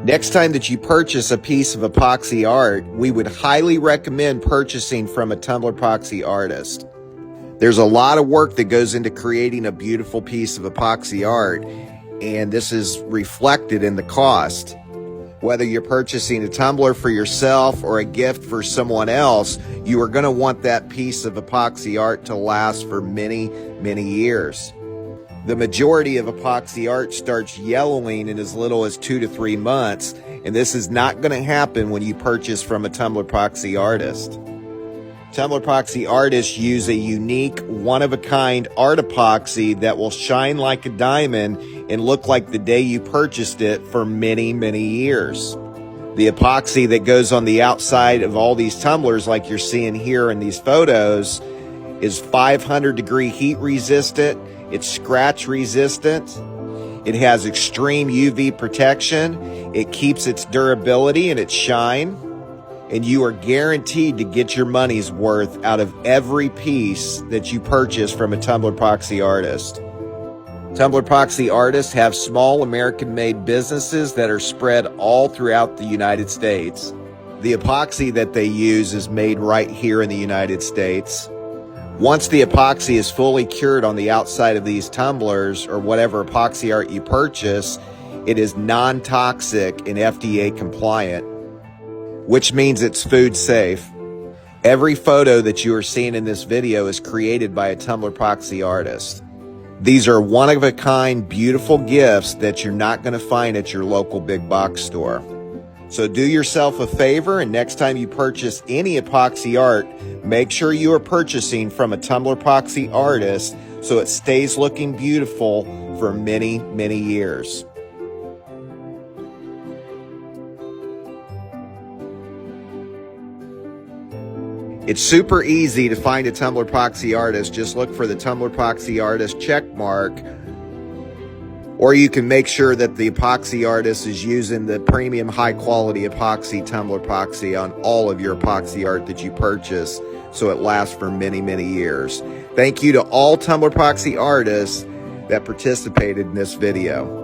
Next time that you purchase a piece of epoxy art, we would highly recommend purchasing from a Tumblerpoxy artist. There's a lot of work that goes into creating a beautiful piece of epoxy art, and this is reflected in the cost. Whether you're purchasing a tumbler for yourself or a gift for someone else, you are going to want that piece of epoxy art to last for many, many years. The majority of epoxy art starts yellowing in as little as 2 to 3 months, and this is not going to happen when you purchase from a Tumblerpoxy artist. Tumblerpoxy artists use a unique, one-of-a-kind art epoxy that will shine like a diamond and look like the day you purchased it for many, many years. The epoxy that goes on the outside of all these tumblers, like you're seeing here in these photos, is 500-degree heat resistant. It's scratch resistant. It has extreme UV protection. It keeps its durability and its shine. And you are guaranteed to get your money's worth out of every piece that you purchase from a Tumblerpoxy artist. Tumblerpoxy artists have small American-made businesses that are spread all throughout the United States. The epoxy that they use is made right here in the United States. Once the epoxy is fully cured on the outside of these tumblers or whatever epoxy art you purchase, it is non-toxic and FDA compliant, which means it's food safe. Every photo that you are seeing in this video is created by a Tumblerpoxy artist. These are one-of-a-kind, beautiful gifts that you're not going to find at your local big box store. So do yourself a favor, and next time you purchase any epoxy art, make sure you are purchasing from a Tumblerpoxy artist so it stays looking beautiful for many, many years. It's super easy to find a Tumblerpoxy artist. Just look for the Tumblerpoxy artist check mark, or you can make sure that the epoxy artist is using the premium high quality epoxy Tumblerpoxy on all of your epoxy art that you purchase so it lasts for many, many years. Thank you to all Tumblerpoxy artists that participated in this video.